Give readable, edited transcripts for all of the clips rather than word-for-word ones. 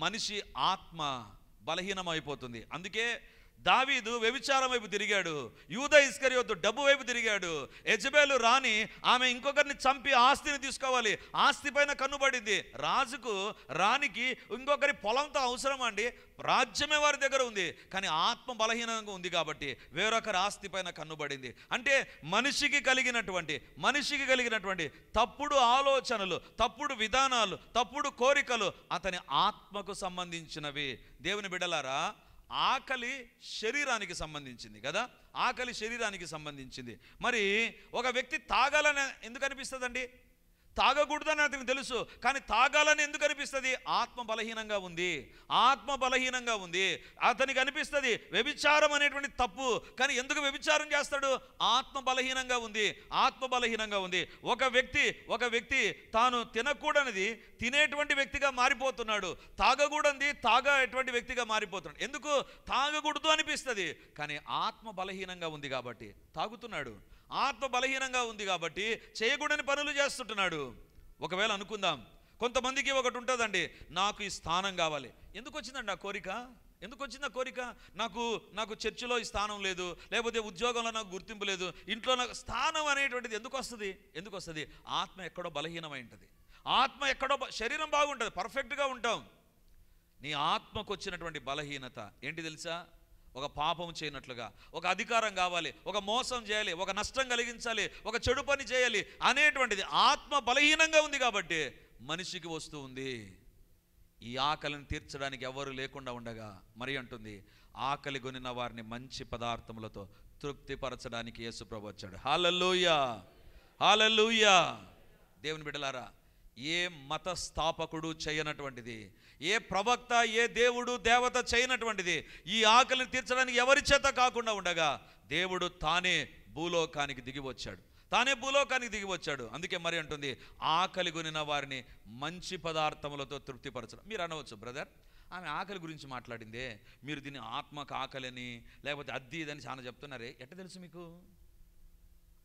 మనిషి ఆత్మ బలహీనమైపోతుంది. అందుకే దావీదు వ్యభిచారం వైపు తిరిగాడు, యూదా ఇస్కరియోతు డబ్బు వైపు తిరిగాడు, యెజబెలు రాణి ఆమె ఇంకొకరిని చంపి ఆస్తిని తీసుకోవాలి, ఆస్తి పైన కన్నుబడింది. రాజుకు రాణికి ఇంకొకరి పొలంతో అవసరం అండి, రాజ్యమే వారి దగ్గర ఉంది, కానీ ఆత్మ బలహీనంగా ఉంది కాబట్టి వేరొకరి ఆస్తి పైన కన్నుబడింది. అంటే మనిషికి కలిగినటువంటి తప్పుడు ఆలోచనలు, తప్పుడు విధానాలు, తప్పుడు కోరికలు అతని ఆత్మకు సంబంధించినవి. దేవుని బిడ్డలారా, ఆకలి శరీరానికి సంబంధించింది కదా, ఆకలి శరీరానికి సంబంధించింది. మరి ఒక వ్యక్తి తాగాలని ఎందుకు అనిపిస్తుందండి? తాగకూడదని అతనికి తెలుసు, కానీ తాగాలని ఎందుకు అనిపిస్తుంది? ఆత్మ బలహీనంగా ఉంది. అతనికి అనిపిస్తుంది వ్యభిచారం అనేటువంటి తప్పు, కానీ ఎందుకు వ్యభిచారం చేస్తాడు? ఆత్మ బలహీనంగా ఉంది. ఒక వ్యక్తి తాను తినకూడనిది తినేటువంటి వ్యక్తిగా మారిపోతున్నాడు, తాగకూడనిది తాగేటువంటి వ్యక్తిగా మారిపోతున్నాడు. ఎందుకు? తాగకూడదు అనిపిస్తుంది, కానీ ఆత్మ బలహీనంగా ఉంది కాబట్టి తాగుతున్నాడు. ఆత్మ బలహీనంగా ఉంది కాబట్టి చేయకూడని పనులు చేస్తుంటున్నాడు. ఒకవేళ అనుకుందాం, కొంతమందికి ఒకటి ఉంటుందండి, నాకు ఈ స్థానం కావాలి. ఎందుకు వచ్చిందండి ఆ కోరిక? నాకు చర్చిలో ఈ స్థానం లేదు, లేకపోతే ఉద్యోగంలో నాకు గుర్తింపు లేదు, ఇంట్లో నాకు స్థానం అనేటువంటిది ఎందుకు వస్తుంది? ఆత్మ ఎక్కడో బలహీనమై ఉంటుంది. ఆత్మ ఎక్కడో, శరీరం బాగుంటుంది, పర్ఫెక్ట్గా ఉంటాం. నీ ఆత్మకు వచ్చినటువంటి బలహీనత ఏంటి తెలుసా? ఒక పాపం చేయనట్లుగా, ఒక అధికారం కావాలి, ఒక మోసం చేయాలి, ఒక నష్టం కలిగించాలి, ఒక చెడు పని చేయాలి అనేటువంటిది ఆత్మ బలహీనంగా ఉంది కాబట్టి మనిషికి వస్తూ ఉంది. ఈ ఆకలిని తీర్చడానికి ఎవరు లేకుండా ఉండగా మరి అంటుంది, ఆకలి కొనిన వారిని మంచి పదార్థములతో తృప్తిపరచడానికి యేసుప్రభు వచ్చాడు. హల్లెలూయా. దేవుని బిడ్డలారా, ఏ మత స్థాపకుడు చేయనటువంటిది, ఏ ప్రవక్త, ఏ దేవుడు దేవత చేయనటువంటిది ఈ ఆకలిని తీర్చడానికి ఎవరి చేత కాకుండా ఉండగా దేవుడు తానే భూలోకానికి దిగి వచ్చాడు. అందుకే మరి అంటుంది, ఆకలి కొనిన వారిని మంచి పదార్థములతో తృప్తిపరచడం. మీరు అనవచ్చు, బ్రదర్ ఆమె ఆకలి గురించి మాట్లాడిందే, మీరు దీన్ని ఆత్మకు ఆకలిని లేకపోతే అద్ది ఇదని చాలా చెప్తున్నారే, ఎట్ట తెలుసు మీకు?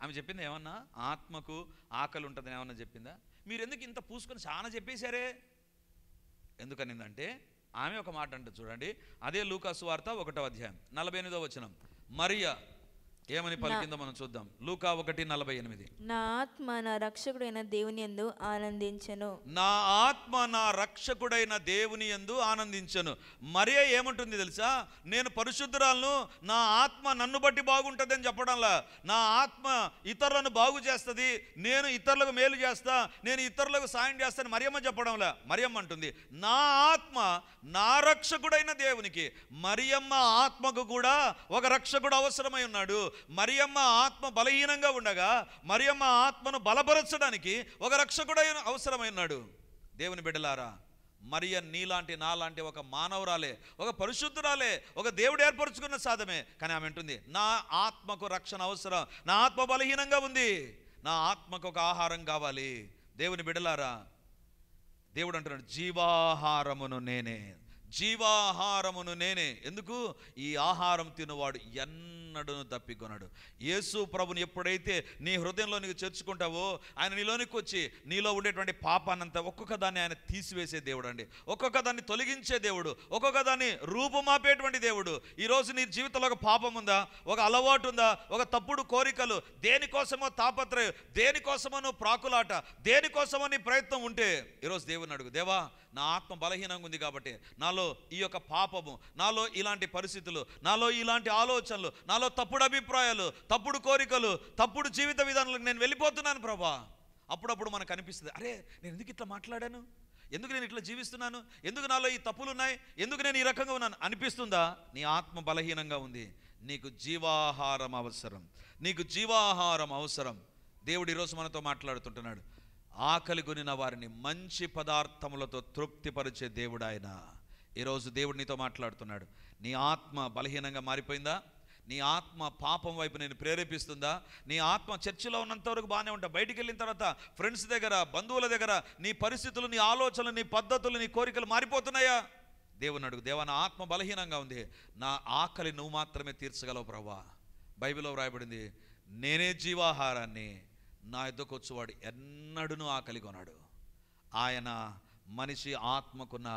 ఆమె చెప్పింది ఏమన్నా ఆత్మకు ఆకలి ఉంటుందని ఏమన్నా చెప్పిందా? మీరు ఎందుకు ఇంత పూసుకొని చాలా చెప్పేశారే? ఎందుకనిందంటే ఆమె ఒక మాట అంటే చూడండి, అదే లూకా సువార్త 1వ అధ్యాయం 48వ వచనం, మరియా ఏమని పలికిందో మనం చూద్దాం. లూకా 1:48. నా ఆత్మ నా రక్షకుడైన దేవుని యందు ఆనందించెను. మరియా ఏమంటుంది తెలుసా? నేను పరిశుద్ధురాలను, నా ఆత్మ నన్ను బట్టి బాగుంటుంది అని చెప్పడంలా, నా ఆత్మ ఇతరులను బాగు చేస్తుంది, నేను ఇతరులకు మేలు చేస్తా, నేను ఇతరులకు సాయం చేస్తాను మరియమ్మ చెప్పడంలా. మరియమ్మ అంటుంది, నా ఆత్మ నా రక్షకుడైన దేవునికి. మరియమ్మ ఆత్మకు కూడా ఒక రక్షకుడు అవసరమై ఉన్నాడు. మరియమ్మ ఆత్మ బలహీనంగా ఉండగా మరియమ్మ ఆత్మను బలపరచడానికి ఒక రక్షకుడు అవసరమైనాడు. దేవుని బిడ్డలారా, మరియ నీలాంటి నాలాంటి ఒక మానవురాలే, ఒక పరిశుద్ధురాలే, ఒక దేవుడు ఏర్పరచుకున్న సాధమే, కానీ ఆమె అంటుంది, నా ఆత్మకు రక్షణ అవసరం, నా ఆత్మ బలహీనంగా ఉంది, నా ఆత్మకు ఒక ఆహారం కావాలి. దేవుని బిడ్డలారా, దేవుడు అంటున్నాడు, జీవాహారమును నేనే. ఎందుకు? ఈ ఆహారం తినువాడు ఎన్నడూను తప్పికొనడు. యేసు ప్రభుని ఎప్పుడైతే నీ హృదయంలో నీకు చేర్చుకుంటావో ఆయన నీలోనికి వచ్చి నీలో ఉండేటువంటి పాపాన్నంతా ఒక్కొక్క దాన్ని ఆయన తీసివేసే దేవుడు అండి, ఒక్కొక్క దాన్ని తొలగించే దేవుడు, ఒక్కొక్క దాన్ని రూపుమాపేటువంటి దేవుడు. ఈరోజు నీ జీవితంలో ఒక పాపం ఉందా, ఒక అలవాటు ఉందా, ఒక తప్పుడు కోరికలు, దేనికోసమో తాపత్రయం, దేనికోసమో నువ్వు ప్రాకులాట, దేనికోసమో నీ ప్రయత్నం ఉంటే ఈరోజు దేవుని అడుగు, దేవా నా ఆత్మ బలహీనంగా ఉంది కాబట్టి నాలో ఈ యొక్క పాపము, నాలో ఇలాంటి పరిస్థితులు, నాలో ఇలాంటి ఆలోచనలు, నాలో తప్పుడు అభిప్రాయాలు, తప్పుడు కోరికలు, తప్పుడు జీవిత విధానాలకు నేను వెళ్ళిపోతున్నాను ప్రభా. అప్పుడప్పుడు మనకు అనిపిస్తుంది, అరే నేను ఎందుకు ఇట్లా మాట్లాడాను, ఎందుకు నేను ఇట్లా జీవిస్తున్నాను, ఎందుకు నాలో ఈ తప్పులు ఉన్నాయి, ఎందుకు నేను ఈ రకంగా ఉన్నాను అనిపిస్తుందా? నీ ఆత్మ బలహీనంగా ఉంది, నీకు జీవాహారం అవసరం. దేవుడు ఈరోజు మనతో మాట్లాడుతుంటున్నాడు, ఆకలి కొనిన వారిని మంచి పదార్థములతో తృప్తిపరిచే దేవుడు ఆయన. ఈరోజు దేవుడు నీతో మాట్లాడుతున్నాడు. నీ ఆత్మ బలహీనంగా మారిపోయిందా? నీ ఆత్మ పాపం వైపు నేను ప్రేరేపిస్తుందా? నీ ఆత్మ చర్చిలో ఉన్నంత వరకు బాగానే ఉంటా, బయటికి వెళ్ళిన తర్వాత ఫ్రెండ్స్ దగ్గర, బంధువుల దగ్గర నీ పరిస్థితులు, నీ ఆలోచనలు, నీ పద్ధతులు, నీ కోరికలు మారిపోతున్నాయా? దేవుని అడుగు, దేవా నా ఆత్మ బలహీనంగా ఉంది, నా ఆకలి నువ్వు మాత్రమే తీర్చగలవు ప్రభా. బైబిల్లో వ్రాయబడింది, నేనే జీవాహారాన్ని, నా యొద్దకు వచ్చేవాడు ఎన్నడూను ఆకలి కొనడు. ఆయన మనిషి ఆత్మకున్న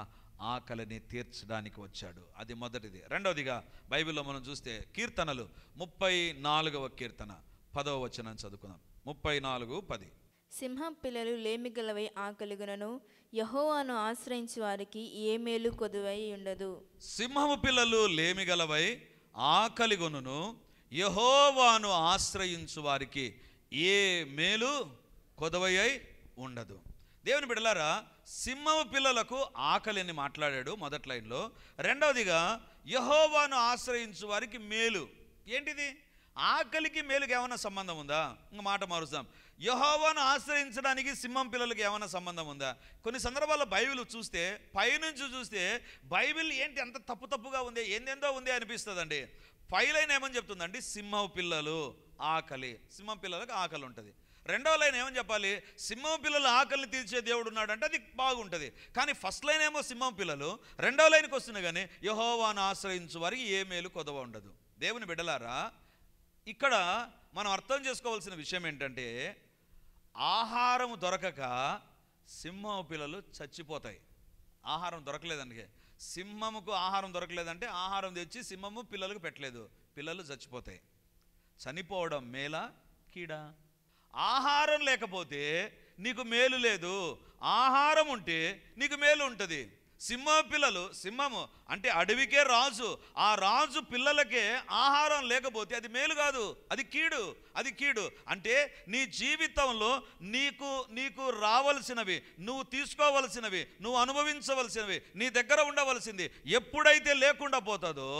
ఆకలిని తీర్చడానికి వచ్చాడు. అది మొదటిది. రెండవదిగా బైబిల్లో మనం చూస్తే కీర్తనలు 34వ కీర్తన 10వ వచనం చదువుకుందాం. 34:10. సింహం పిల్లలు లేమిగలవై ఆకలిగునను యెహోవాను ఆశ్రయించు వారికి ఏ మేలు కొదువై ఉండదు. సింహము పిల్లలు లేమిగలవై ఆకలిగొనును యెహోవాను ఆశ్రయించు వారికి ఏ మేలు కొదవై ఉండదు. దేవుని బిడ్డలారా, సింహము పిల్లలకు ఆకలి అని మాట్లాడాడు మొదటి లైన్లో. రెండవదిగా యెహోవాను ఆశ్రయించు వారికి మేలు. ఏంటిది? ఆకలికి మేలుకి ఏమైనా సంబంధం ఉందా? ఇంక మాట మారుస్తాం. యెహోవాను ఆశ్రయించడానికి సింహం పిల్లలకి ఏమైనా సంబంధం ఉందా? కొన్ని సందర్భాల్లో బైబిల్ చూస్తే, పైనుంచి చూస్తే బైబిల్ ఏంటి అంత తప్పుగా ఉంది, ఏందేందో ఉంది అనిపిస్తుందండి. పై లైన్ ఏమని చెప్తుందండి? సింహం పిల్లలు ఆకలి. సింహం పిల్లలకు ఆకలి ఉంటుంది. రెండవ లైన్ ఏమని చెప్పాలి? సింహం పిల్లలు ఆకలిని తీర్చే దేవుడు ఉన్నాడు అంటే అది బాగుంటుంది. కానీ ఫస్ట్ లైన్ ఏమో సింహం పిల్లలు, రెండవ లైన్కి వస్తుంది కానీ యెహోవాను ఆశ్రయించు వారికి ఏ మేలు కొదవ ఉండదు. దేవుని బిడ్డలారా, ఇక్కడ మనం అర్థం చేసుకోవాల్సిన విషయం ఏంటంటే, ఆహారం దొరకక సింహం పిల్లలు చచ్చిపోతాయి. ఆహారం దొరకలేదండి. సింహముకు ఆహారం దొరకలేదంటే ఆహారం తెచ్చి సింహము పిల్లలకు పెట్టలేదు, పిల్లలు చచ్చిపోతాయి. చనిపోవడం మేలా కీడా? ఆహారం లేకపోతే నీకు మేలు లేదు, ఆహారం ఉంటే నీకు మేలు ఉంటుంది. సింహము అంటే అడవికే రాజు. ఆ రాజు పిల్లలకే ఆహారం లేకపోతే అది మేలు కాదు, అది కీడు. అంటే నీ జీవితంలో నీకు రావలసినవి, నువ్వు తీసుకోవలసినవి, నువ్వు అనుభవించవలసినవి, నీ దగ్గర ఉండవలసింది ఎప్పుడైతే లేకుండా పోతుందో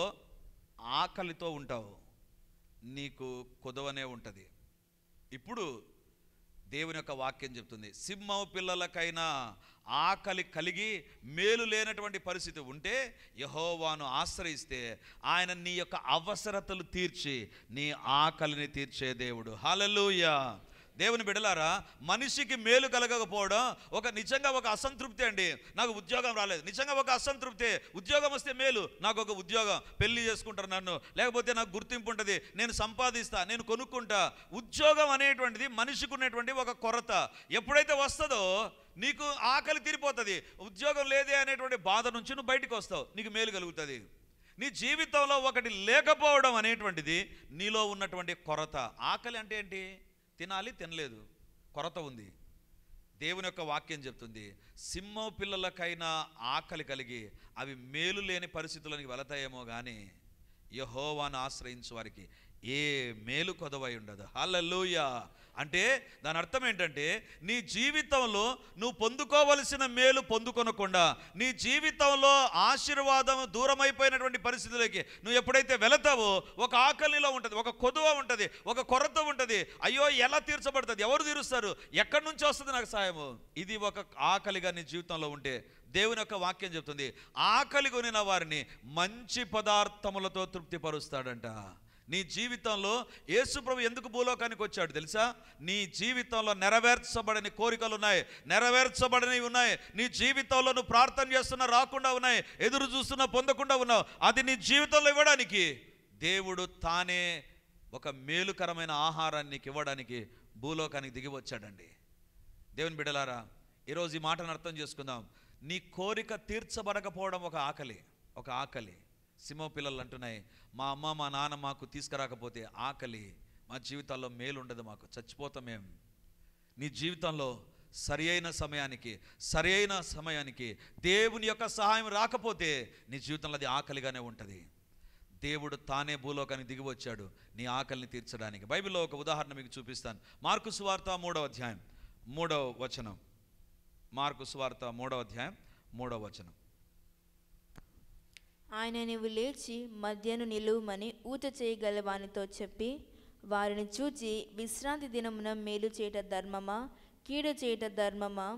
ఆకలితో ఉంటావు, నీకు కొదవనే ఉంటుంది. ఇప్పుడు దేవుని యొక్క వాక్యం చెప్తుంది, సింహం పిల్లలకైనా ఆకలి కలిగి మేలు లేనటువంటి పరిస్థితి ఉంటే యెహోవాను ఆశ్రయిస్తే ఆయన నీ యొక్క అవసరతలు తీర్చి నీ ఆకలిని తీర్చే దేవుడు. హల్లెలూయా. దేవుని బిడ్డలారా, మనిషికి మేలు కలగకపోవడం నిజంగా ఒక అసంతృప్తి అండి. నాకు ఉద్యోగం రాలేదు, నిజంగా ఒక అసంతృప్తి. ఉద్యోగం వస్తే మేలు, నాకు ఒక ఉద్యోగం, పెళ్లి చేసుకుంటారు నన్ను, లేకపోతే నాకు గుర్తింపు ఉంటుంది, నేను సంపాదిస్తా, నేను కొనుక్కుంటా. ఉద్యోగం అనేటువంటిది మనిషికి ఉన్నటువంటి ఒక కొరత. ఎప్పుడైతే వస్తుందో నీకు ఆకలి తీరిపోతుంది. ఉద్యోగం లేదే అనేటువంటి బాధ నుంచి నువ్వు బయటకు వస్తావు, నీకు మేలు కలుగుతుంది. నీ జీవితంలో ఒకటి లేకపోవడం అనేటువంటిది నీలో ఉన్నటువంటి కొరత. ఆకలి అంటే ఏంటి? తినాలి, తినలేదు, కొరత ఉంది. దేవుని యొక్క వాక్యం చెప్తుంది, సింహం పిల్లలకైనా ఆకలి కలిగి అవి మేలు లేని పరిస్థితులకు వెళతాయేమో కానీ యెహోవాను ఆశ్రయించు వారికి ఏ మేలు కొదవై ఉండదు. హల్లెలూయా. అంటే దాని అర్థం ఏంటంటే, నీ జీవితంలో నువ్వు పొందుకోవలసిన మేలు పొందుకొనకుండా, నీ జీవితంలో ఆశీర్వాదం దూరమైపోయినటువంటి పరిస్థితులకి నువ్వు ఎప్పుడైతే వెళతావో ఒక ఆకలిలో ఉంటుంది, ఒక కొదువ ఉంటుంది, ఒక కొరత ఉంటుంది. అయ్యో ఎలా తీర్చబడుతుంది, ఎవరు తీరుస్తారు, ఎక్కడి నుంచి వస్తుంది నాకు సాయము? ఇది ఒక ఆకలిగా నీ జీవితంలో ఉంటే దేవుని యొక్క వాక్యం చెప్తుంది, ఆకలి కొనిన వారిని మంచి పదార్థములతో తృప్తిపరుస్తాడంట. నీ జీవితంలో యేసుప్రభు ఎందుకు భూలోకానికి వచ్చాడు తెలుసా? నీ జీవితంలో నెరవేర్చబడని కోరికలు ఉన్నాయి, నెరవేర్చబడనివి ఉన్నాయి. నీ జీవితంలో నువ్వు ప్రార్థన చేస్తున్నా రాకుండా ఉన్నాయి, ఎదురు చూస్తున్నా పొందకుండా ఉన్నావు. అది నీ జీవితంలో ఇవ్వడానికి దేవుడు తానే ఒక మేలుకరమైన ఆహారాన్ని నీకు ఇవ్వడానికి భూలోకానికి దిగి వచ్చాడండి. దేవుని బిడ్డలారా, ఈరోజు ఈ మాటను అర్థం చేసుకుందాం. నీ కోరిక తీర్చబడకపోవడం ఒక ఆకలి. సింహం పిల్లలు అంటున్నాయి, మా అమ్మ మా నాన్న మాకు తీసుకురాకపోతే ఆకలి, మా జీవితాల్లో మేలు ఉండదు, మాకు చచ్చిపోతాం మేము. నీ జీవితంలో సరి అయిన సమయానికి దేవుని యొక్క సహాయం రాకపోతే నీ జీవితంలో అది ఆకలిగానే ఉంటుంది. దేవుడు తానే భూలోకానికి దిగి వచ్చాడు నీ ఆకలిని తీర్చడానికి. బైబిల్లో ఒక ఉదాహరణ మీకు చూపిస్తాను. మార్కు సువార్త 3వ అధ్యాయం 3వ వచనం. మార్కు సువార్త 3వ అధ్యాయం 3వ వచనం. ఆయన నీవు లేచి మధ్యను నిలువమని ఊత చేయగలవానితో చెప్పి వారిని చూచి, విశ్రాంతి దినమున మేలు చేయట ధర్మమా, కీడు చేయట ధర్మమా,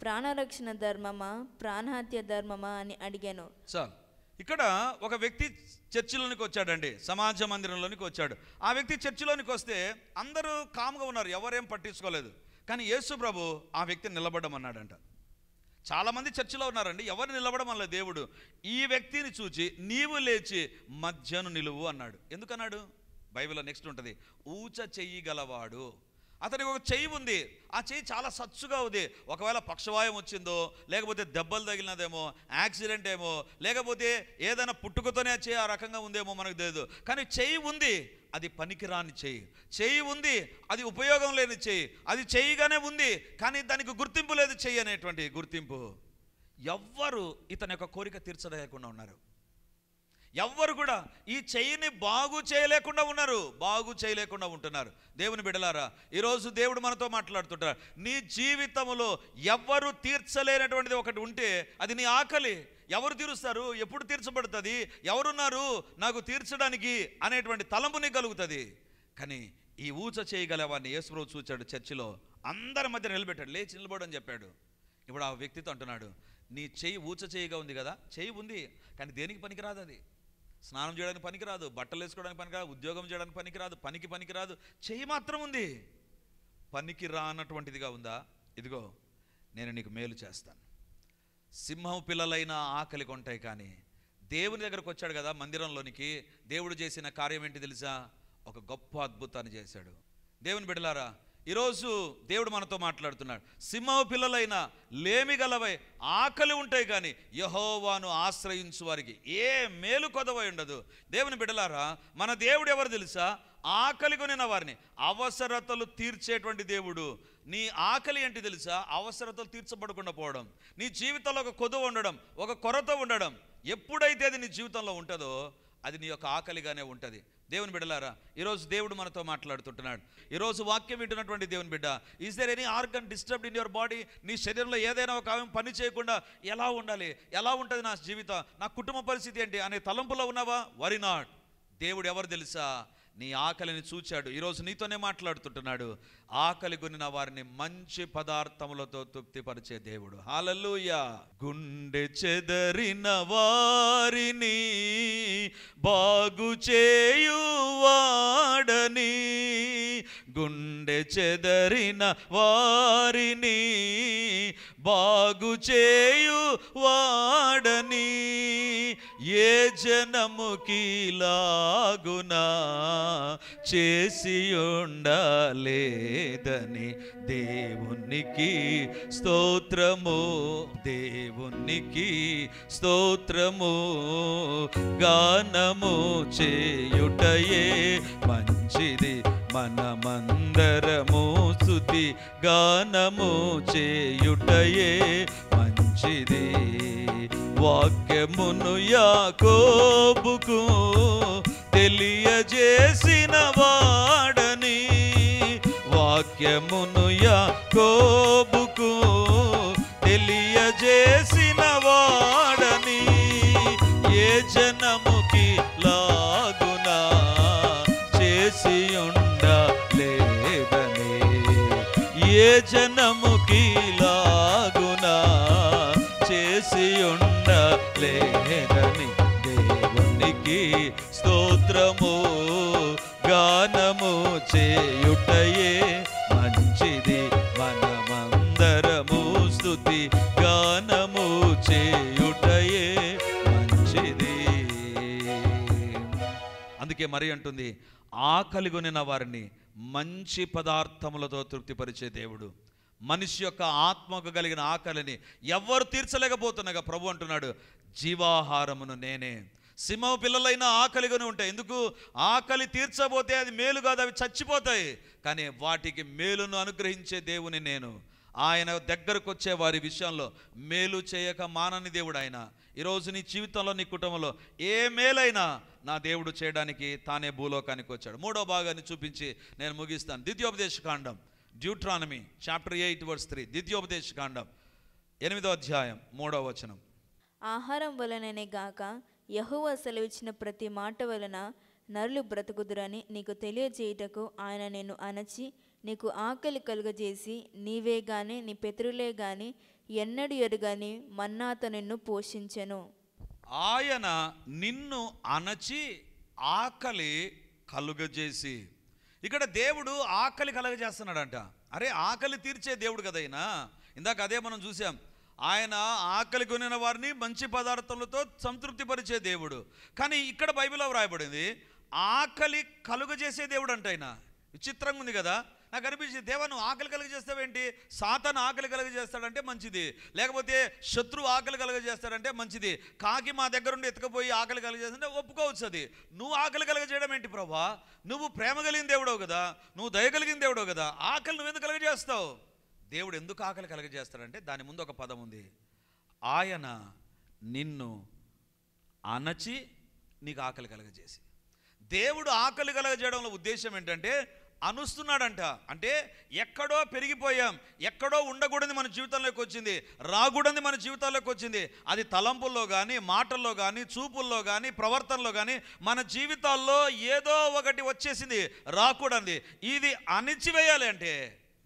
ప్రాణరక్షణ ధర్మమా, ప్రాణహత్య ధర్మమా అని అడిగాను. చాలు. ఇక్కడ ఒక వ్యక్తి చర్చిలోనికి వచ్చాడండి, సమాజ మందిరంలోనికి వచ్చాడు. ఆ వ్యక్తి చర్చిలోనికి వస్తే అందరూ కామ్గా ఉన్నారు, ఎవరేం పట్టించుకోలేదు. కానీ యేసు ప్రభు ఆ వ్యక్తిని నిలబడమన్నాడంట. చాలామంది చర్చిలో ఉన్నారండి, ఎవరు నిలబడమల్ల దేవుడు ఈ వ్యక్తిని చూచి నీవు లేచి మధ్యను నిలువు అన్నాడు. ఎందుకన్నాడు? బైబిల్లో నెక్స్ట్ ఉంటుంది, ఊచ చెయ్యగలవాడు. అతనికి ఒక చెయ్యి ఉంది, ఆ చెయ్యి చాలా సచ్చుగా ఉంది. ఒకవేళ పక్షవాయం వచ్చిందో, లేకపోతే దెబ్బలు తగిలినదేమో, యాక్సిడెంట్ ఏమో, లేకపోతే ఏదైనా పుట్టుకతోనే చెయ్యి ఆ రకంగా ఉందేమో మనకు తెలియదు. కానీ చెయ్యి ఉంది, అది పనికిరాని చెయ్యి. చెయ్యి ఉంది, అది ఉపయోగం లేని చెయ్యి. అది చెయ్యిగానే ఉంది, కానీ దానికి గుర్తింపు లేదు. చెయ్యి అనేటువంటి గుర్తింపు. ఎవ్వరు ఇతని యొక్క కోరిక తీర్చలేకుండా ఉన్నారు. ఎవ్వరు కూడా ఈ చెయ్యిని బాగు చేయలేకుండా ఉన్నారు, బాగు చేయలేకుండా ఉంటున్నారు. దేవుని బిడ్డలారా, ఈరోజు దేవుడు మనతో మాట్లాడుతుంటారు. నీ జీవితంలో ఎవ్వరు తీర్చలేనటువంటిది ఒకటి ఉంటే అది నీ ఆకలి. ఎవరు తీరుస్తారు? ఎప్పుడు తీర్చబడుతుంది? ఎవరున్నారు నాకు తీర్చడానికి అనేటువంటి తలంపు నీకు కలుగుతుంది. కానీ ఈ ఊచ చేయగలవాడిని యేసుప్రభు చూచాడు. చర్చిలో అందరి మధ్య నిలబెట్టాడు, లేచి నిలబడని చెప్పాడు. ఇప్పుడు ఆ వ్యక్తితో అంటున్నాడు, నీ చెయ్యి ఊచ చేయగా ఉంది కదా, చెయ్యి ఉంది కానీ దేనికి పనికిరాదు. అది స్నానం చేయడానికి పనికిరాదు, బట్టలు వేసుకోవడానికి పనికిరాదు, ఉద్యోగం చేయడానికి పనికిరాదు, పనికిరాదు. చెయ్యి మాత్రం ఉంది. పనికి రానటువంటిదిగా ఉందా? ఇదిగో నేను నీకు మేలు చేస్తాను. సింహం పిల్లలైన ఆకలి కొంటాయి, కానీ దేవుని దగ్గరకు వచ్చాడు కదా మందిరంలోనికి. దేవుడు చేసిన కార్యం ఏంటి తెలుసా? ఒక గొప్ప అద్భుతాన్ని చేశాడు. దేవుని బిడ్డలారా, ఈరోజు దేవుడు మనతో మాట్లాడుతున్నాడు. సింహం పిల్లలైన లేమి గలవై ఆకలి ఉంటాయి, కానీ యెహోవాను ఆశ్రయించు వారికి ఏ మేలు కొదవై ఉండదు. దేవుని బిడ్డలారా, మన దేవుడు ఎవరు తెలుసా? ఆకలి కొనిన వారిని అవసరతలు తీర్చేటువంటి దేవుడు. నీ ఆకలి ఏంటి తెలుసా? అవసరతలు తీర్చబడకుండా పోవడం, నీ జీవితంలో ఒక కొదువ ఉండడం, ఒక కొరత ఉండడం. ఎప్పుడైతే అది నీ జీవితంలో ఉంటుందో అది నీ యొక్క ఆకలిగానే ఉంటుంది. దేవుని బిడ్డలారా, ఈరోజు దేవుడు మనతో మాట్లాడుతుంటున్నాడు. ఈరోజు వాక్యం వింటున్నటువంటి దేవుని బిడ్డ, is there any organ disturbed in your body? నీ శరీరంలో ఏదైనా ఒక అవయం పని చేయకుండా ఎలా ఉండాలి, ఎలా ఉంటుంది నా జీవితం, నా కుటుంబ పరిస్థితి ఏంటి అనే తలంపులో ఉన్నావా? Worry not. దేవుడు ఎవరు తెలుసా? నీ ఆకలిని చూచాడు. ఈరోజు నీతోనే మాట్లాడుతుంటున్నాడు. ఆకలి కొనిన వారిని మంచి పదార్థములతో తృప్తిపరిచే దేవుడు. హల్లెలూయా. గుండె చెదరిన వారిని బాగు చేయువాడని, గుండె చెదరిన వారిని బాగు చేయువాడని, ఏ జనముకి లాగునా చేసి ఉండలేదని దేవునికి స్తోత్రము, దేవునికి స్తోత్రము. గానము చేయుటయే మంచిది, మనమందరము స్తుతి గానము చేయుటయే మంచిది. వాక్యమును యాకోబుకు తెలియజేసిన వాడని, వాక్యమును యాకోబుకు తెలియజేసిన వాడని, ఏ జనముకి లాగునా చేసి ఉండలేదని, ఏ జనముకి లాగునా చేసి ఉండలేదని దేవునికి స్తోత్రము. గానము చేయుటయే మంచిది, మనమందరము స్తుతి గానము చేయుటయే మంచిది. అందుకే మరి అంటుంది, ఆకలి కొనిన వారిని మంచి పదార్థములతో తృప్తిపరిచే దేవుడు. మనిషి యొక్క ఆత్మకు కలిగిన ఆకలిని ఎవ్వరు తీర్చలేకపోతున్నాగా ప్రభు అంటున్నాడు, జీవాహారమును నేనే. సింహం పిల్లలైనా ఆకలిగానే ఉంటాయి. ఎందుకు? ఆకలి తీర్చబోతే అది మేలు కాదు, అవి చచ్చిపోతాయి. కానీ వాటికి మేలును అనుగ్రహించే దేవుని నేను. ఆయన దగ్గరకు వచ్చే వారి విషయంలో మేలు చేయక మానని దేవుడు ఆయన. ఈరోజు నీ జీవితంలో, నీ కుటుంబంలో ఏ మేలైనా నా దేవుడు చేయడానికి తానే భూలోకానికి వచ్చాడు. మూడో భాగాన్ని చూపించి నేను ముగిస్తాను. ద్వితీయోపదేశకాండం, డ్యూట్రానమీ చాప్టర్ 8 verse 3. ద్వితీయోపదేశకాండం 8వ అధ్యాయం 3వ వచనం. ఆహారం వలననే గాక యెహోవా సెలవిచ్చిన ప్రతి మాట వలన నరులు బ్రతుకుదురని నీకు తెలియజేయుటకు ఆయన నిన్ను అణచి నీకు ఆకలి కలుగజేసి, నీవే గాని నీ పితరులే గాని ఎన్నడూ ఎరుగని మన్నాతో నిన్ను పోషించెను. ఆయన నిన్ను అణచి ఆకలి కలుగజేసి. ఇక్కడ దేవుడు ఆకలి కలుగజేస్తున్నాడంట. అరే, ఆకలి తీర్చే దేవుడు కదైనా. ఇందాక అదే మనం చూసాం. ఆయన ఆకలి కొనిన వారిని మంచి పదార్థములతో సంతృప్తిపరిచే దేవుడు. కానీ ఇక్కడ బైబిల్లో వ్రాయబడింది ఆకలి కలుగజేసే దేవుడు అంట ఆయన. విచిత్రంగా ఉంది కదా. నాకు అనిపించింది, దేవా నువ్వు ఆకలి కలుగజేస్తావేంటి? సాతాను ఆకలి కలుగజేస్తాడంటే మంచిది, లేకపోతే శత్రువు ఆకలి కలుగజేస్తాడంటే మంచిది, కాకి మా దగ్గర ఉండి ఎత్తుకపోయి ఆకలి కలుగజేస్తుంటే ఒప్పుకోవచ్చు. అది నువ్వు ఆకలి కలుగజేయడం ఏంటి ప్రభా? నువ్వు ప్రేమ కలిగిన దేవుడవు కదా, నువ్వు దయ కలిగిన దేవుడవు కదా, ఆకలి నువ్వెందుకు కలుగజేస్తావు? దేవుడు ఎందుకు ఆకలి కలుగజేస్తాడంటే దాని ముందు ఒక పదం ఉంది, ఆయన నిన్ను అణచి నీకు ఆకలి కలుగజేసి. దేవుడు ఆకలి కలుగజేయడంలో ఉద్దేశం ఏంటంటే అనుస్తున్నాడంట. అంటే ఎక్కడో పెరిగిపోయాం, ఎక్కడో ఉండకూడదు మన జీవితంలోకి వచ్చింది, రాకూడదు మన జీవితాల్లోకి వచ్చింది. అది తలంపుల్లో కానీ, మాటల్లో కానీ, చూపుల్లో కానీ, ప్రవర్తనలో కానీ మన జీవితాల్లో ఏదో ఒకటి వచ్చేసింది, రాకూడదు. ఇది అణిచివేయాలి అంటే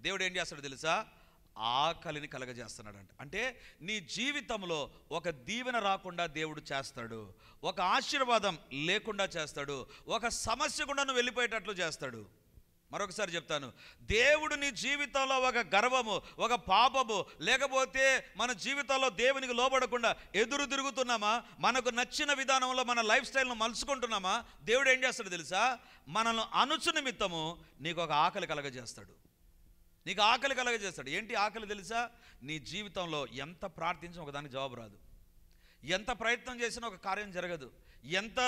దేవుడు ఏం చేస్తాడు తెలుసా? ఆకలిని కలగజేస్తున్నాడంట. అంటే నీ జీవితంలో ఒక దీవెన రాకుండా దేవుడు చేస్తాడు, ఒక ఆశీర్వాదం లేకుండా చేస్తాడు, ఒక సమస్య కూడా నువ్వు వెళ్ళిపోయేటట్లు చేస్తాడు. మరొకసారి చెప్తాను, దేవుడు నీ జీవితంలో ఒక గర్వము, ఒక పాపము, లేకపోతే మన జీవితంలో దేవునికి లోబడకుండా ఎదురు తిరుగుతున్నామా, మనకు నచ్చిన విధానంలో మన లైఫ్ స్టైల్ను మలుచుకుంటున్నామా, దేవుడు ఏం చేస్తాడు తెలుసా? మనల్ని అణుచు నిమిత్తము నీకు ఒక ఆకలి కలగజేస్తాడు, నీకు ఆకలి కలగజేస్తాడు. ఏంటి ఆకలి తెలుసా? నీ జీవితంలో ఎంత ప్రార్థించినా ఒకదానికి జవాబు రాదు, ఎంత ప్రయత్నం చేసినా ఒక కార్యం జరగదు, ఎంత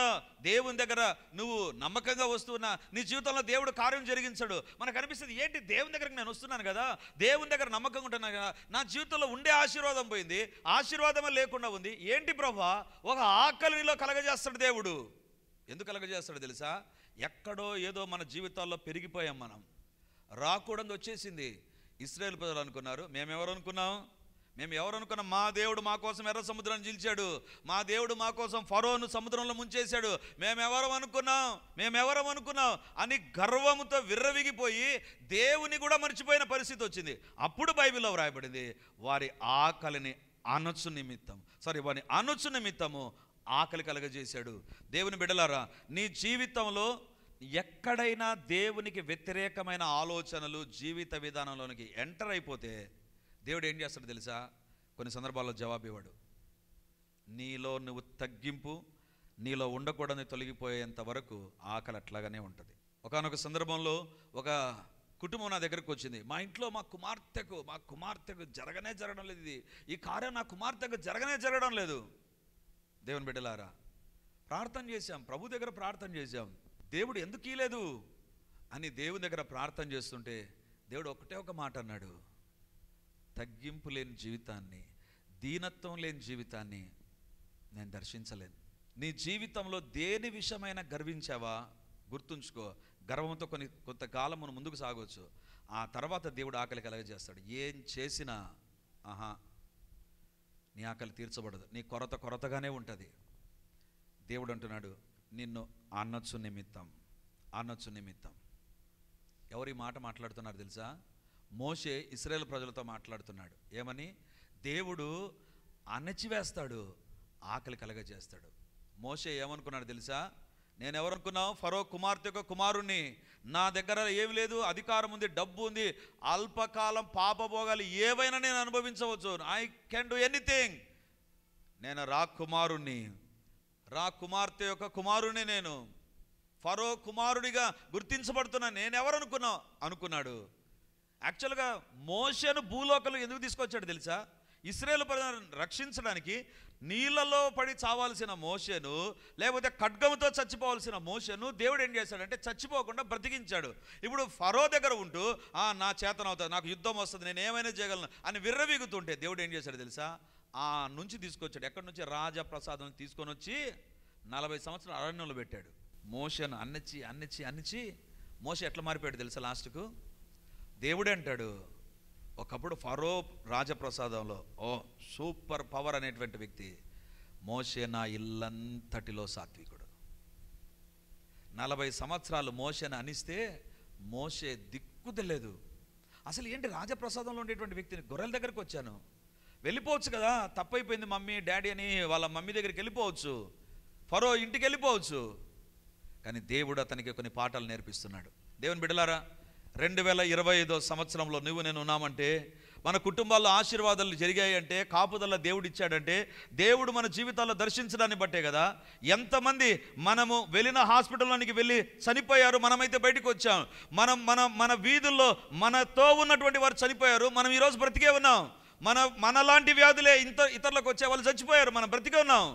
దేవుని దగ్గర నువ్వు నమ్మకంగా వస్తున్నా నీ జీవితంలో దేవుడు కార్యం జరిగించడు. మనకు అనిపిస్తుంది, ఏంటి దేవుని దగ్గరకు నేను వస్తున్నాను కదా, దేవుని దగ్గర నమ్మకంగా ఉంటున్నాను కదా, నా జీవితంలో ఉండే ఆశీర్వాదం పోయింది, ఆశీర్వాదమే లేకుండా ఉంది. ఏంటి ప్రభా? ఒక ఆకలిలో కలగజేస్తాడు దేవుడు. ఎందుకు కలగజేస్తాడు తెలుసా? ఎక్కడో ఏదో మన జీవితాల్లో పెరిగిపోయాం, మనం రాకూడదు వచ్చేసింది. ఇశ్రాయేలు ప్రజలు అనుకున్నారు, మేమెవరు అనుకున్నాం? మా దేవుడు మా కోసం ఎర్ర సముద్రాన్ని చీల్చాడు, మా దేవుడు మా కోసం ఫరోను సముద్రంలో ముంచేశాడు, మేమెవరం అనుకున్నాం అని గర్వముతో విర్రవిగిపోయి దేవుని కూడా మర్చిపోయిన పరిస్థితి వచ్చింది. అప్పుడు బైబిల్లో వ్రాయబడింది, వారి అణుచు నిమిత్తము ఆకలి కలగజేశాడు. దేవుని బిడ్డలారా, నీ జీవితంలో ఎక్కడైనా దేవునికి వ్యతిరేకమైన ఆలోచనలు జీవిత విధానంలోనికి ఎంటర్ అయిపోతే దేవుడు ఏం చేస్తాడు తెలుసా? కొన్ని సందర్భాల్లో జవాబు ఇవ్వడు. నీలో నువ్వు తగ్గింపు, నీలో ఉండకూడని తొలగిపోయేంత వరకు ఆకలి అట్లాగానే ఉంటుంది. ఒకానొక సందర్భంలో ఒక కుటుంబం నా దగ్గరకు వచ్చింది, మా ఇంట్లో మా కుమార్తెకు జరగడం లేదు, ఈ కార్యం నా కుమార్తెకు జరగడం లేదు. దేవుని బిడ్డలారా, ప్రార్థన చేశాం, ప్రభు దగ్గర ప్రార్థన చేశాం, దేవుడు ఎందుకు ఇలేదు అని దేవుని దగ్గర ప్రార్థన చేస్తుంటే దేవుడు ఒకటే ఒక మాట అన్నాడు, తగ్గింపు లేని జీవితాన్ని, దీనత్వం లేని జీవితాన్ని నేను దర్శించలేను. నీ జీవితంలో దేని విషయమైనా గర్వించావా? గుర్తుంచుకో, గర్వంతో కొంతకాలం ముందుకు సాగవచ్చు, ఆ తర్వాత దేవుడు ఆకలి కలగజేస్తాడు. ఏం చేసినా నీ ఆకలి తీర్చబడదు, నీ కొరతగానే ఉంటుంది. దేవుడు అంటున్నాడు, నిన్ను అణచు నిమిత్తం. ఎవరు ఈ మాట మాట్లాడుతున్నారు తెలుసా? మోషే ఇశ్రాయేలు ప్రజలతో మాట్లాడుతున్నాడు. ఏమని? దేవుడు అణచివేస్తాడు, ఆకలి కలగజేస్తాడు. మోషే ఏమనుకున్నాడు తెలుసా? నేను ఎవరనుకున్నావు? ఫరో కుమార్తె యొక్క కుమారుణ్ణి, నా దగ్గర ఏమి లేదు, అధికారం ఉంది, డబ్బు ఉంది, అల్పకాలం పాపభోగాలు ఏవైనా నేను అనుభవించవచ్చు, ఐ కెన్ డూ ఎనీథింగ్. నేను రా కుమార్తె యొక్క కుమారుని, నేను ఫరో కుమారుడిగా గుర్తించబడుతున్నా, అనుకున్నాడు. యాక్చువల్గా మోషేను భూలోకంలో ఎందుకు తీసుకొచ్చాడు తెలుసా? ఇశ్రాయేలు ప్రజలను రక్షించడానికి. నీళ్ళలో పడి చావాల్సిన మోషేను, లేకపోతే ఖడ్గముతో చచ్చిపోవాల్సిన మోషేను దేవుడు ఏం చేశాడంటే చచ్చిపోకుండా బ్రతికించాడు. ఇప్పుడు ఫరో దగ్గర ఉంటూ నా చేతనవుతుంది, నాకు యుద్ధం వస్తుంది, నేను ఏమైనా చేయగలను అని విర్రవీగుతుంటే దేవుడు ఏం చేశాడు తెలుసా? ఆ నుంచి తీసుకొచ్చాడు. ఎక్కడి నుంచి? రాజప్రసాదం తీసుకొని వచ్చి 40 సంవత్సరాలు అరణ్యంలో పెట్టాడు. మోషేను అన్నిచి మోషే ఎట్లా మారిపోయాడు తెలుసా? లాస్ట్కు దేవుడే అంటాడు, ఒకప్పుడు ఫరో రాజప్రసాదంలో సూపర్ పవర్ అనేటువంటి వ్యక్తి, మోషే నా ఇల్లంతటిలో సాత్వికుడు. 40 సంవత్సరాలు మోషేను అనిస్తే మోషే దిక్కు తెలియదు. అసలు ఏంటి రాజప్రసాదంలో ఉండేటువంటి వ్యక్తిని, గొర్రెల దగ్గరికి వచ్చాను, వెళ్ళిపోవచ్చు కదా, తప్పైపోయింది మమ్మీ డాడీ అని వాళ్ళ మమ్మీ దగ్గరికి వెళ్ళిపోవచ్చు, ఫరో ఇంటికి వెళ్ళిపోవచ్చు. కానీ దేవుడు అతనికి కొన్ని పాఠాలు నేర్పిస్తున్నాడు. దేవుని బిడ్డలారా, 2025 సంవత్సరంలో నువ్వు నేను ఉన్నామంటే మన కుటుంబాల్లో ఆశీర్వాదాలు జరిగాయి అంటే, కాపుదల దేవుడు ఇచ్చాడంటే, దేవుడు మన జీవితాల్లో దర్శించడాన్ని బట్టే కదా. ఎంతమంది మనము వెళ్ళిన హాస్పిటల్లోనికి వెళ్ళి చనిపోయారు, మనమైతే బయటకు వచ్చాం. మన వీధుల్లో మనతో ఉన్నటువంటి వారు చనిపోయారు, మనం ఈరోజు బ్రతికే ఉన్నాం. మనలాంటి వ్యాధులే ఇతరులకు వచ్చే వాళ్ళు చచ్చిపోయారు, మనం బ్రతికే ఉన్నాం.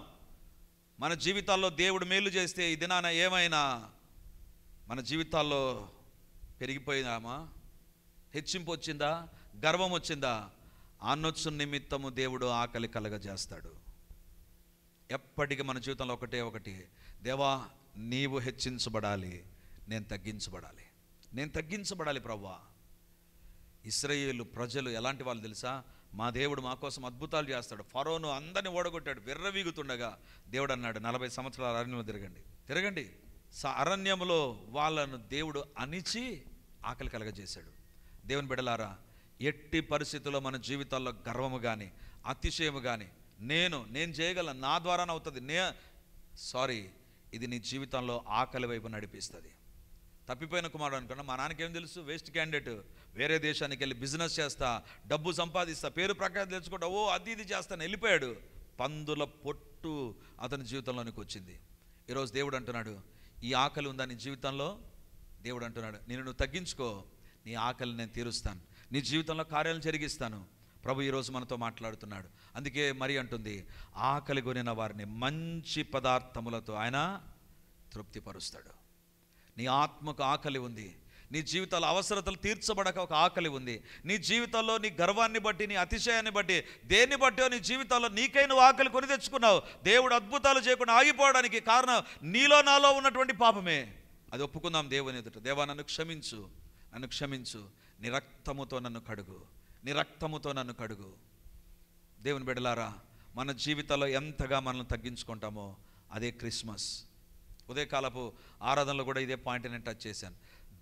మన జీవితాల్లో దేవుడు మేలు చేస్తే ఈ దినాన ఏమైనా మన జీవితాల్లో పెరిగిపోయిందామా, హెచ్చింపు వచ్చిందా, గర్వం వచ్చిందా, అనొచ్చు నిమిత్తము దేవుడు ఆకలి కలగజేస్తాడు. ఎప్పటికీ మన జీవితంలో ఒకటి, దేవా నీవు హెచ్చించబడాలి, నేను తగ్గించబడాలి ప్రభువా. ఇశ్రాయేలు ప్రజలు ఎలాంటి వాళ్ళు తెలుసా? మా దేవుడు మా కోసం అద్భుతాలు చేస్తాడు. ఫరోను అందరిని ఓడగొట్టాడు, విర్రవీగుతుండగా దేవుడు అన్నాడు 40 సంవత్సరాల అరణ్యంలో తిరగండి. అరణ్యంలో వాళ్ళను దేవుడు అణిచి ఆకలి కలగజేశాడు. దేవుని బిడ్డలారా, ఎట్టి పరిస్థితుల్లో మన జీవితాల్లో గర్వము కానీ అతిశయము కానీ నేను చేయగలను, నా ద్వారానే అవుతుంది, ఇది నీ జీవితంలో ఆకలి వైపు నడిపిస్తుంది. తప్పిపోయిన కుమారుడు అనుకున్నా, మా నాన్నకేం తెలుసు, వేస్ట్ క్యాండిడేట్, వేరే దేశానికి వెళ్ళి బిజినెస్ చేస్తా, డబ్బు సంపాదిస్తా, పేరు ప్రఖ్యాతి తెచ్చుకుంటా, ఇది చేస్తాను, వెళ్ళిపోయాడు. పందుల పొట్టు అతని జీవితంలోనికి వచ్చింది. ఈరోజు దేవుడు అంటున్నాడు, ఈ ఆకలి ఉందా నీ జీవితంలో? దేవుడు అంటున్నాడు, నువ్వు తగ్గించుకో, నీ ఆకలి నేను తీరుస్తాను, నీ జీవితంలో కార్యాలు జరిగిస్తాను. ప్రభు ఈరోజు మనతో మాట్లాడుతున్నాడు. అందుకే మరి అంటుంది, ఆకలి కొనిన వారిని మంచి పదార్థములతో ఆయన తృప్తిపరుస్తాడు. నీ ఆత్మకు ఆకలి ఉంది, నీ జీవితాల అవసరతలు తీర్చబడక ఒక ఆకలి ఉంది. నీ జీవితంలో నీ గర్వాన్ని బట్టి, నీ అతిశయాన్ని బట్టి, దేన్ని బట్టో నీ జీవితాల్లో నీకై నువ్వు ఆకలి కొని తెచ్చుకున్నావు. దేవుడు అద్భుతాలు చేయకుండా ఆగిపోవడానికి కారణం నీలో నాలో ఉన్నటువంటి పాపమే. అది ఒప్పుకుందాం దేవుని ఎదుట. దేవా నన్ను క్షమించు, నీ రక్తముతో నన్ను కడుగు. దేవుని బిడ్డలారా, మన జీవితంలో ఎంతగా మనల్ని తగ్గించుకుంటామో అదే క్రిస్మస్. ఉదయకాలపు ఆరాధనలో కూడా ఇదే పాయింట్ నేను టచ్ చేశాను.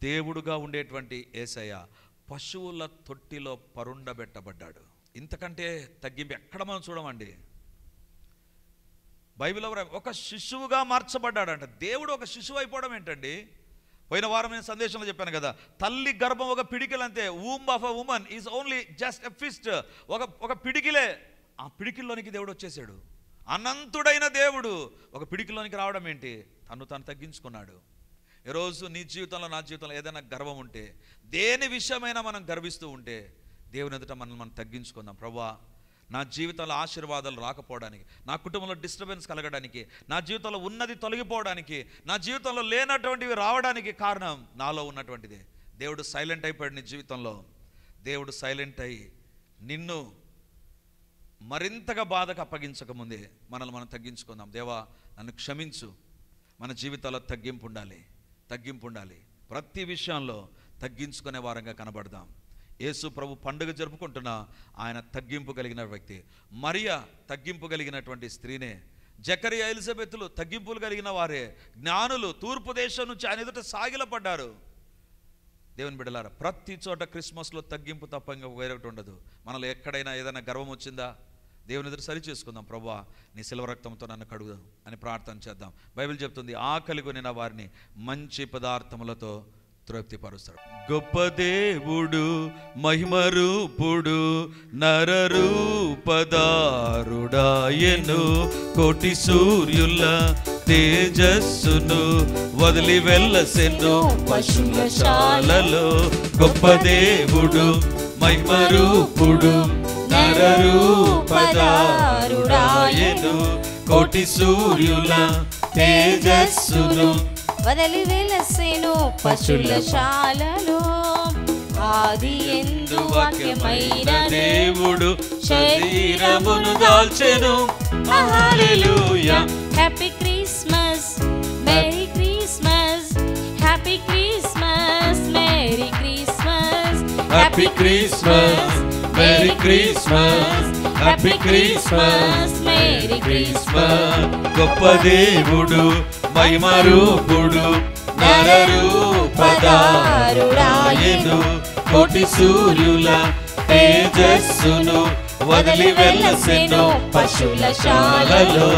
దేవుడుగా ఉండేటువంటి యేసయ్య పశువుల తొట్టిలో పరుండబెట్టబడ్డాడు. ఇంతకంటే తగ్గింపు ఎక్కడ మనం చూడమండి. బైబిల్లో ఒక శిశువుగా మార్చబడ్డాడంట. దేవుడు ఒక శిశువు అయిపోవడం ఏంటండి? పోయిన వారం నేను సందేశంలో చెప్పాను కదా, తల్లి గర్భం ఒక పిడికిలంతే. Womb of a woman is only just a fist. ఒక పిడికిలే. ఆ పిడికిల్లోనికి దేవుడు వచ్చేసాడు. అనంతుడైన దేవుడు ఒక పిడికిలోనికి రావడం ఏంటి? తను తగ్గించుకున్నాడు. ఈరోజు నీ జీవితంలో, నా జీవితంలో ఏదైనా గర్వం ఉంటే, దేని విషయమైనా మనం గర్విస్తూ ఉంటే, దేవుని ఎదుట మనం తగ్గించుకుందాం. ప్రభువా, నా జీవితంలో ఆశీర్వాదాలు రాకపోవడానికి, నా కుటుంబంలో డిస్టర్బెన్స్ కలగడానికి, నా జీవితంలో ఉన్నది తొలగిపోవడానికి, నా జీవితంలో లేనటువంటివి రావడానికి కారణం నాలో ఉన్నటువంటిదే. దేవుడు సైలెంట్ అయిపోయాడు నీ జీవితంలో. దేవుడు సైలెంట్ అయ్యి నిన్ను మరింతగా బాధకు అప్పగించకముందే మనల్ని మనం తగ్గించుకుందాం. దేవా నన్ను క్షమించు. మన జీవితాల్లో తగ్గింపు ఉండాలి. ప్రతి విషయంలో తగ్గించుకునే వారంగా కనబడదాం. యేసు ప్రభు పండుగ జరుపుకుంటున్న ఆయన తగ్గింపు కలిగిన వ్యక్తి. మరియా తగ్గింపు కలిగినటువంటి స్త్రీనే. జకరియా, ఎలిజబెతులు తగ్గింపులు కలిగిన వారే. జ్ఞానులు తూర్పు దేశం నుంచి ఆయన ఎదుట సాగిలపడ్డారు. దేవుని బిడ్డలారా, ప్రతి చోట క్రిస్మస్లో తగ్గింపు తప్ప ఇంకా వేరొకటి ఉండదు. మనలో ఎక్కడైనా ఏదైనా గర్వం వచ్చిందా? దేవుని ఎదురు సరి చేసుకుందాం. ప్రభువా, నీ శిలువ రక్తంతో నన్ను కడుగుదాం అని ప్రార్థన చేద్దాం. బైబిల్ చెప్తుంది, ఆకలి కొనిన వారిని మంచి పదార్థములతో తృప్తిపరుస్తాడు. గొప్ప దేవుడు, మహిమరూపుడు, నరరూపదారుడాయను, కోటి సూర్యుల తేజస్సును వదిలి వెళ్ళసెను పశుశాలలో. గొప్ప దేవుడు, మహిమరూపుడు, నరరూపదారుడాయను, కోటి సూర్యుల తేజస్సును వదలి వెలసెను పశుశాలలో. ఆది యందు వాక్యమైన దేవుడు శరీరమును దాల్చెను. Hallelujah. Happy Christmas, merry Christmas, happy Christmas, merry Christmas, happy Christmas, merry Christmas, happy Christmas, merry Christmas. గొప్ప దేవుడు, మహిమరూపుడు, నరరూపదారుడాయను, కోటి సూర్యుల తేజస్సును వదిలి వెళ్ళసెను పశుశాలలో.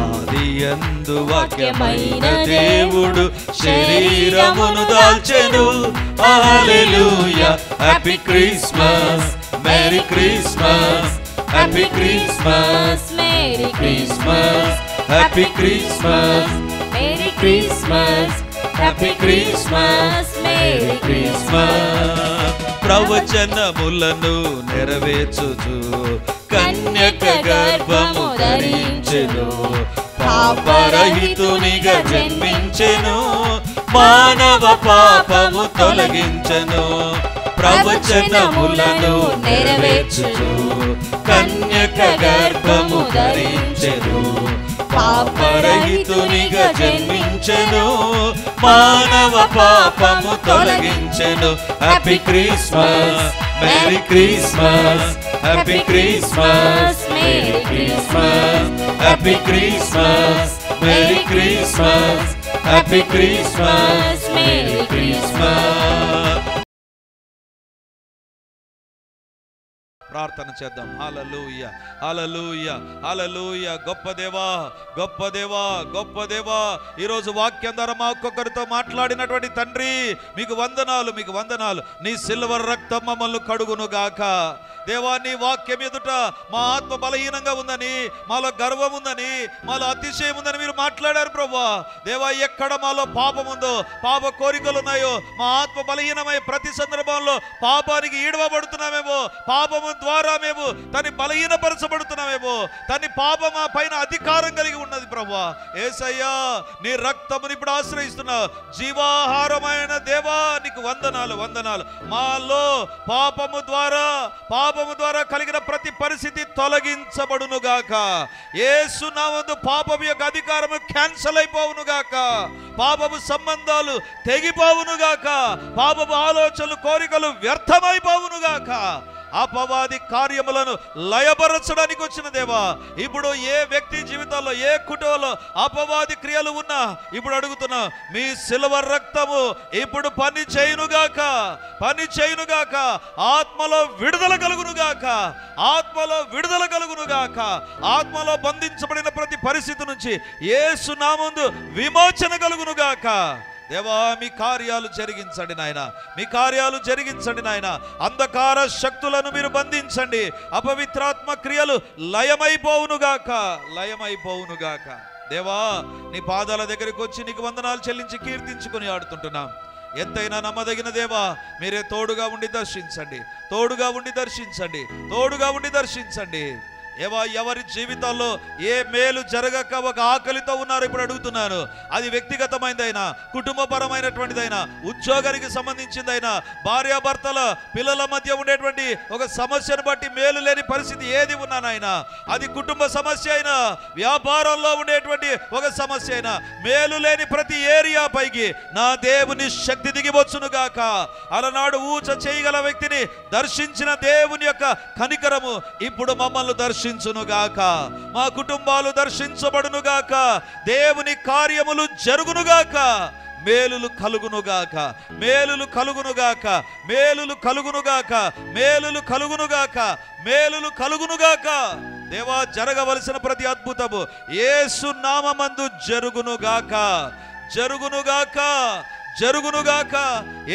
ఆది యందు వాక్యమైన దేవుడు శరీరమును దాల్చెను. Hallelujah. Happy Christmas, Merry Christmas, Happy Christmas, Merry Christmas, Happy Christmas, Merry Christmas, Happy Christmas, Merry Christmas. ప్రవచనములను నెరవేర్చుచు కన్యక గర్భము ధరించెను, పాపరహితునిగా జన్మించెను, మానవ పాపము తొలగించెను. ప్రవచనములను నెరవేర్చుచు కన్యక గర్భము ధరించెను, పాపరహితునిగా జన్మించెను, మానవ పాపము తొలగించెను. Happy Christmas, merry Christmas, happy Christmas, merry Christmas, happy Christmas, merry Christmas, happy Christmas, merry Christmas. ప్రార్థన చేద్దాం. హల్లెలూయా, హల్లెలూయా, హల్లెలూయా. గొప్ప దేవా, గొప్ప దేవా, గొప్ప దేవా, ఈరోజు వాక్యం ద్వారా మా ఒక్కొక్కరితో మాట్లాడినటువంటి తండ్రి మీకు వందనాలు, మీకు వందనాలు. నీ సిల్వర్ రక్తం మమ్మల్ని కడుగును గాక. దేవా, నీ వాక్యం ఎదుట మా ఆత్మ బలహీనంగా ఉందని, మాలో గర్వం ఉందని, మాలో అతిశయం ఉందని మీరు మాట్లాడారు ప్రభువా. దేవా, ఎక్కడ మాలో పాపం ఉందో, పాప కోరికలు ఉన్నాయో, మా ఆత్మ బలహీనమై ప్రతి సందర్భంలో పాపానికి ఈడవబడుతున్నామేమో, పాపము ద్వారా మేము తన్ని బలహీనపరచబడుతున్నామేమో, తన్ని పాపం మా పైన అధికారం కలిగి ఉన్నది ప్రభువా. యేసయ్యా, నీ రక్తముని ఇప్పుడు ఆశ్రయిస్తున్నా. జీవాహారమైన దేవా, నీకు వందనాలు, వందనాలు. మాలో పాపము ద్వారా కలిగిన ప్రతి పరిస్థితి తొలగించబడును గాక. యేసు నామమున పాపము యొక్క అధికారము క్యాన్సల్ అయిపోవును గాక. పాపము సంబంధాలు తెగిపోవును గాక. పాపము ఆలోచనలు, కోరికలు వ్యర్థమైపోవును గాక. అపవాది కార్యములను లయపరచడానికి వచ్చిన దేవా, ఇప్పుడు ఏ వ్యక్తి జీవితాల్లో, ఏ కుటుంబంలో అపవాది క్రియలు ఉన్నా ఇప్పుడు అడుగుతున్నా, మీ సిల్వర్ రక్తము ఇప్పుడు పని చేయునుగాక, పని చేయునుగాక. ఆత్మలో విడుదల కలుగునుగాక, ఆత్మలో విడుదల కలుగునుగాక. ఆత్మలో బంధించబడిన ప్రతి పరిస్థితి నుంచి యేసు నామమున విమోచన కలుగునుగాక. దేవా, మీ కార్యాలు జరిగించండి నాయన, మీ కార్యాలు జరిగించండి నాయన. అంధకార శక్తులను మీరు బంధించండి. అపవిత్రాత్మ క్రియలు లయమైపోవునుగాక, లయమైపోవునుగాక. దేవా, నీ పాదాల దగ్గరికి వచ్చి నీకు వందనాలు చెల్లించి కీర్తించుకొని ఆడుతుంటున్నాం. ఎంతైనా నమ్మదగిన దేవా, మీరే తోడుగా ఉండి దర్శించండి, తోడుగా ఉండి దర్శించండి, తోడుగా ఉండి దర్శించండి. ఎవరి జీవితాల్లో ఏ మేలు జరగక ఒక ఆకలితో ఉన్నారు ఇప్పుడు అడుగుతున్నాను. అది వ్యక్తిగతమైనదైనా, కుటుంబపరమైనటువంటిదైనా, ఉద్యోగానికి సంబంధించిందైనా, భార్యాభర్తల పిల్లల మధ్య ఉండేటువంటి ఒక సమస్యను బట్టి మేలు లేని పరిస్థితి ఏది ఉన్నానైనా, అది కుటుంబ సమస్య అయినా, వ్యాపారంలో ఉండేటువంటి ఒక సమస్య అయినా, మేలు లేని ప్రతి ఏరియా పైకి నా దేవుని శక్తి దిగివచ్చును గాక. అలనాడు ఊచ చేయగల వ్యక్తిని దర్శించిన దేవుని యొక్క కనికరము ఇప్పుడు మమ్మల్ని దర్శించునుగాక. మా కుటుంబాలు దర్శించబడునుగాక. దేవుని కార్యములు జరుగునుగాక. మేలులు కలుగునుగాక, మేలులు కలుగునుగాక, మేలులు కలుగునుగాక, మేలులు కలుగునుగాక, మేలులు కలుగునుగాక. దేవా, జరగవలసిన ప్రతి అద్భుతము యేసు నామమందు జరుగునుగాక, జరుగునుగాక, జరుగునుగాక.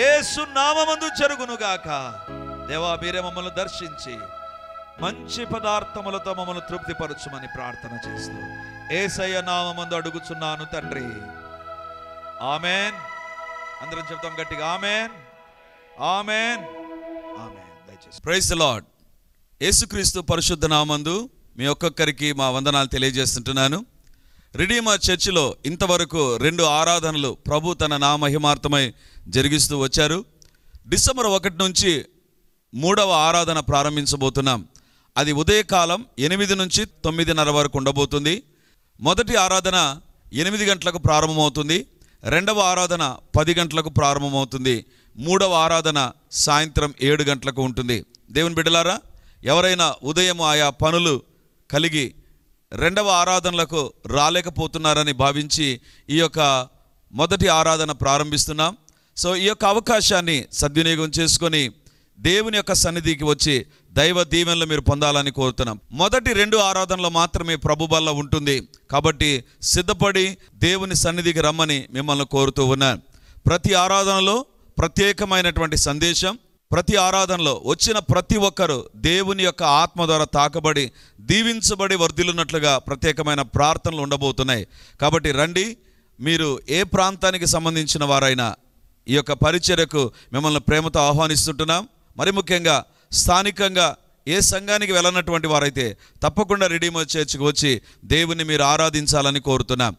యేసు నామమందు జరుగునుగాక. దేవా, మీరే మమ్మల్ని దర్శించి మంచి పదార్థములతో మమ్మల్ని తృప్తిపరచుమని ప్రార్థన చేస్తూ యేసయ్య నామమందు అడుగుచున్నాను తండ్రి. ఆమెన్. అందరం చెప్తాం గట్టిగా, ఆమెన్, ఆమెన్, ఆమెన్. దయచేసి ప్రైజ్ ది లార్డ్. యేసుక్రీస్తు పరిశుద్ధ నామమందు మీ ఒక్కొక్కరికి మా వందనాలు తెలియజేస్తుంటున్నాను. రిడీమర్ చర్చిలో ఇంతవరకు 2 ఆరాధనలు ప్రభు తన నామహిమార్థమై జరిగిస్తూ వచ్చారు. డిసెంబర్ 1 నుంచి 3వ ఆరాధన ప్రారంభించబోతున్నాం. అది ఉదయకాలం 8 నుంచి 9:30 వరకు ఉండబోతుంది. మొదటి ఆరాధన 8 గంటలకు ప్రారంభమవుతుంది. 2వ ఆరాధన 10 గంటలకు ప్రారంభమవుతుంది. 3వ ఆరాధన సాయంత్రం 7 గంటలకు ఉంటుంది. దేవుని బిడ్డలారా, ఎవరైనా ఉదయం ఆయా పనులు కలిగి 2వ ఆరాధనలకు రాలేకపోతున్నారని భావించి ఈ యొక్క మొదటి ఆరాధన ప్రారంభిస్తున్నాం. సో ఈ యొక్క అవకాశాన్ని సద్వినియోగం చేసుకొని దేవుని యొక్క సన్నిధికి వచ్చి దైవ దీవెనలు మీరు పొందాలని కోరుతున్నాం. మొదటి 2 ఆరాధనలు మాత్రమే ప్రభు బల్ల ఉంటుంది. కాబట్టి సిద్ధపడి దేవుని సన్నిధికి రమ్మని మిమ్మల్ని కోరుతూ ఉన్నాను. ప్రతి ఆరాధనలో ప్రత్యేకమైనటువంటి సందేశం, ప్రతి ఆరాధనలో వచ్చిన ప్రతి ఒక్కరూ దేవుని యొక్క ఆత్మ ద్వారా తాకబడి దీవించబడి వర్ధిల్లున్నట్లుగా ప్రత్యేకమైన ప్రార్థనలు ఉండబోతున్నాయి. కాబట్టి రండి, మీరు ఏ ప్రాంతానికి సంబంధించిన వారైనా ఈ యొక్క పరిచర్యకు మిమ్మల్ని ప్రేమతో ఆహ్వానిస్తుంటున్నాం. మరి ముఖ్యంగా స్థానికంగా ఏ సంఘానికి వెళ్ళనటువంటి వారైతే తప్పకుండా రిడీమర్ చర్చ్కి వచ్చి దేవుని మీరు ఆరాధించాలని కోరుతున్నాం.